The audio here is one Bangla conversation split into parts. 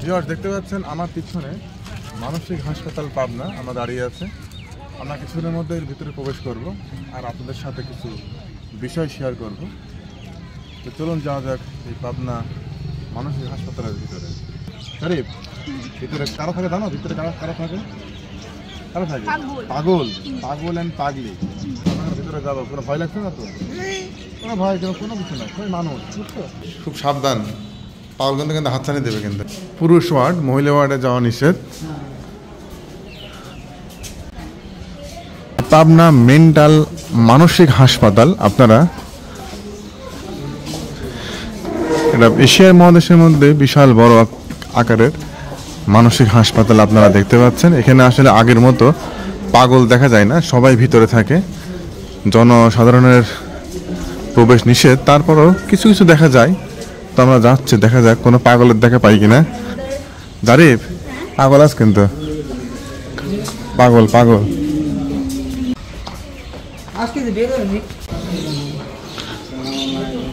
ভিউয়ার্স দেখতে পাচ্ছেন আমার পিছনে মানসিক হাসপাতাল পাবনা আমরা দাঁড়িয়ে আছে। আমরা কিছুদিনের মধ্যে এর ভিতরে প্রবেশ করব আর আপনাদের সাথে কিছু বিষয় শেয়ার করব। তো চলুন যাওয়া যাক এই পাবনা মানসিক হাসপাতালের ভিতরে। শরীফ, ভিতরে কারা থাকে জানো? ভিতরে কারা কারা থাকে? কারা থাকে? পাগল, পাগল অ্যান্ড পাগলি। ভিতরে যাবো, কোনো ভয় লাগছে না তো? কোনো ভয় কোনো কিছু না, সবাই মানুষ। খুব সাবধান, পাগল কিন্তু হাতছানি দেবে কিন্তু। পুরুষ ওয়ার্ড, মহিলা ওয়ার্ডে যাওয়া নিষেধ। পাবনা মেন্টাল মানসিক হাসপাতাল, আপনারা এটা এশিয়া মহাদেশের মধ্যে বিশাল বড় আকারের মানসিক হাসপাতাল আপনারা দেখতে পাচ্ছেন। এখানে আসলে আগের মতো পাগল দেখা যায় না, সবাই ভিতরে থাকে, জনসাধারণের প্রবেশ নিষেধ। তারপরও কিছু কিছু দেখা যায়, তো আমরা যাচ্ছি, দেখা যাক কোনো পাগলের দেখা পাই কিনা। জারিফ, পাগল আজ কিন্তু, পাগল পাগল।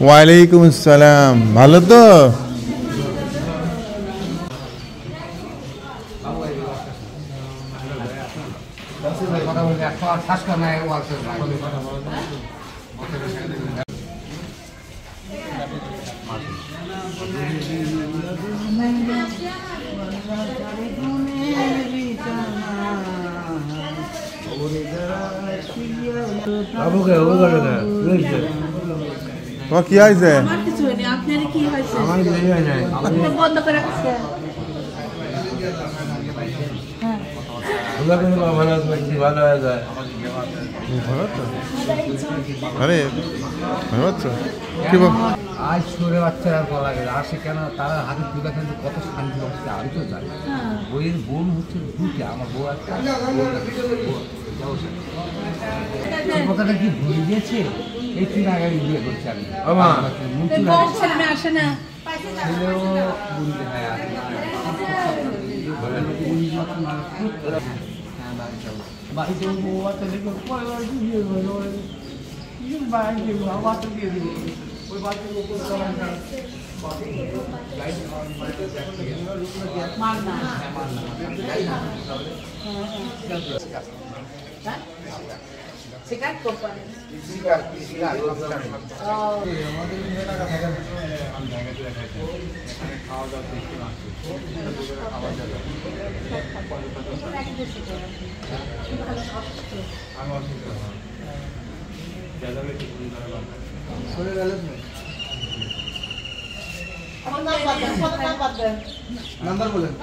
ওয়ালাইকুম আসসালাম, ভালো তো? তোমার কি হয়েছে? আজ সরে বাচ্চারা বলা গেল আসে কেন, তারা হাতে তুলে কিন্তু কত শান্তি হচ্ছে আমি তো জানি। বইয়ের বোন হচ্ছে দুটা, আমার বউ একটা। কথাটা কি ভুলে দিয়েছে? এই 3 আগে বিয়ে করছি আমি। ছেলেও বুঝতে হয় বাড়িতে বউ আছে দেখো বাইরে বাচ্চা দিয়ে দিব ওই বাচ্চা নাম্বার বলেন।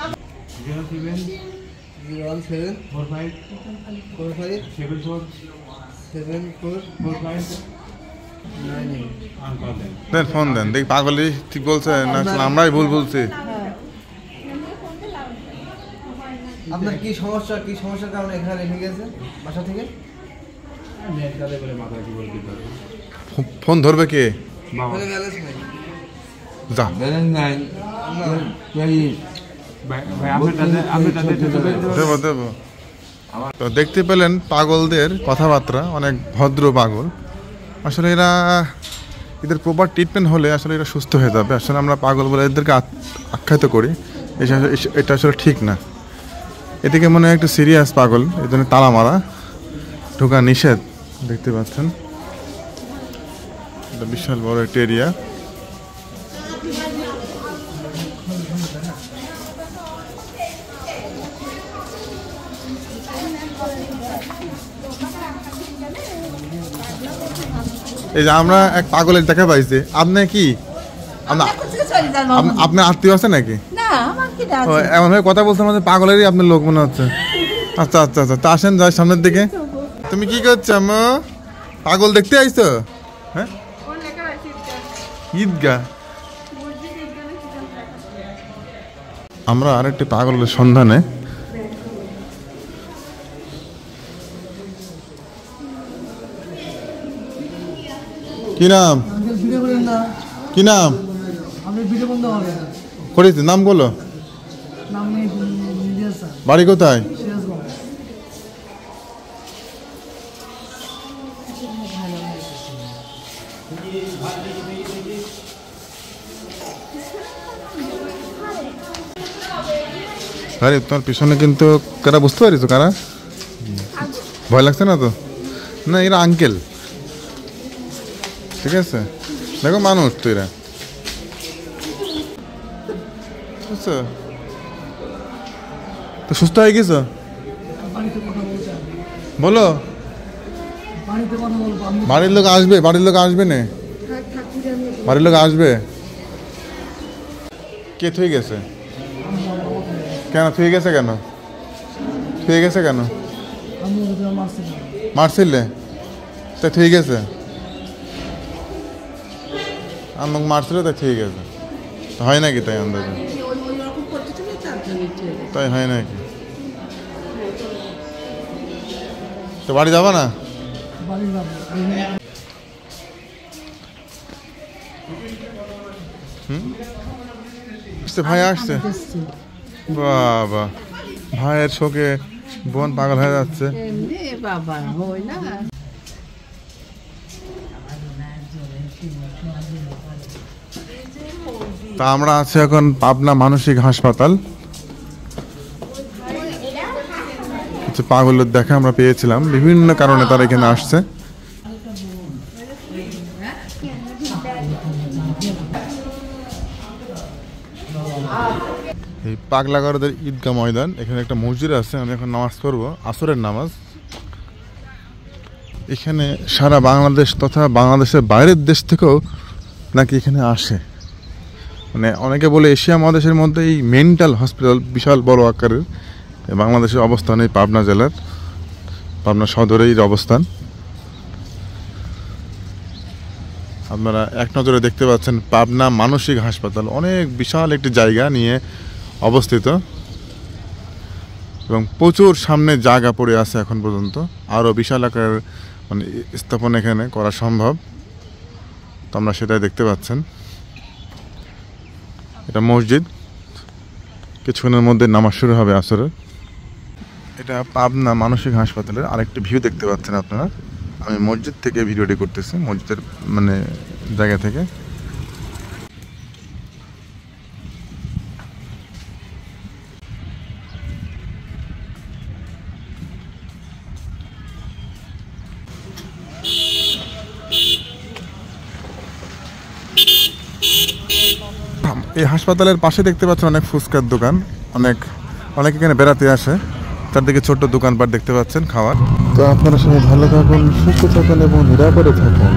017457445 ফোন দেন, দেখি পাগলি ঠিক বলছে না আমরাই ভুল বলছি। আপনার কি সমস্যা, কি সমস্যার কারণে এখানে রেখে গেছে বাসা থেকে? ফোন ধরবে কে? যা দেবো দেবো। তো দেখতে পেলেন পাগলদের কথাবার্তা, অনেক ভদ্র পাগল। আসলে এদের প্রপার ট্রিটমেন্ট হলে আসলে এরা সুস্থ হয়ে যাবে। আসলে আমরা পাগল বলে এদেরকে আখ্যায়িত করি, এটা আসলে ঠিক না। এদিকে মনে হয় একটু সিরিয়াস পাগল, এই জন্য তালা মারা, ঢোকা নিষেধ। দেখতে পাচ্ছেন এটা বিশাল বড় একটা এরিয়া। এই যে আমরা এক পাগলের দেখা পাইছি। আপনি কি আপনার আত্মীয় আছে নাকি? এমন ভাবে কথা বলছেন আমাদের পাগলেরই আপনার লোক মনে হচ্ছে। আচ্ছা আচ্ছা আচ্ছা, তা আসেন যাই সামনের দিকে। তুমি কি করছো আম্মু? পাগল দেখতে আইছো? হ্যাঁ, ঈদগাহ। আমরা আরেকটি পাগলের সন্ধানে। কি নাম? কি নাম করেছে? নাম বলো। বাড়ি কোথায়? আরে তোমার পিছনে কিন্তু কারা বুঝতে পারিস কারা? ভয় লাগছে না তো? না এরা আঙ্কেল, ঠিক আছে? দেখো মানুষ তো এরা, বুঝছো? তো সুস্থ হয়ে গেছো? বলো, বাড়ির লোক আসবে, বাড়ির লোক আসবে না, বাড়ির লোক আসবে। কে থুয়ে গেছে? কেন থুয়ে গেছে? কেন থুয়ে গেছে? কেন মারছিলে? তাই থুয়ে গেছে? আমাকে মারছিল তাই থুয়ে গেছে? হয় নাকি তাই আন্দাজে? তাই হয় নাকি? তো বাড়ি যাবা না? ভাই আসছে, বাবা ভাইয়ের শোকে বোন পাগল হয়ে যাচ্ছে। তা আমরা আছি এখন পাবনা মানসিক হাসপাতাল। কিছু পাগলের দেখা আমরা পেয়েছিলাম, বিভিন্ন কারণে তারা এখানে আসছে। এই পাগলাগরদের ঈদগাহ ময়দান, এখানে একটা মসজিদ আছে। আমি এখন নামাজ পড়বো, আসরের নামাজ। এখানে সারা বাংলাদেশ তথা বাংলাদেশের বাইরের দেশ থেকেও নাকি এখানে আসে। মানে অনেকে বলে এশিয়া মহাদেশের মধ্যে এই মেন্টাল হসপিটাল বিশাল বড় আকারের বাংলাদেশের অবস্থান এই পাবনা জেলার, পাবনা সদরের অবস্থান। আপনারা এক নজরে দেখতে পাচ্ছেন পাবনা মানসিক হাসপাতাল অনেক বিশাল একটি জায়গা নিয়ে অবস্থিত এবং প্রচুর সামনে জায়গা পড়ে আছে এখন পর্যন্ত। আরও বিশাল আকারের মানে স্থাপন এখানে করা সম্ভব, তো আমরা সেটাই দেখতে পাচ্ছেন। এটা মসজিদ, কিছুক্ষণের মধ্যে নামাজ শুরু হবে আসরের। এটা পাবনা মানসিক হাসপাতালের আরেকটি ভিউ দেখতে পাচ্ছেন আপনারা। আমি মসজিদ থেকে ভিডিওটি করতেছি, মসজিদের মানে জায়গা থেকে। এই হাসপাতালের পাশে দেখতে পাচ্ছেন অনেক ফুচকার দোকান, অনেক এখানে বেড়াতে আসে। চারদিকে ছোট্ট দোকানপাট দেখতে পাচ্ছেন খাওয়ার। তো আপনারা সবাই ভালো থাকুন, সুস্থ থাকুন এবং নিরাপদে থাকুন।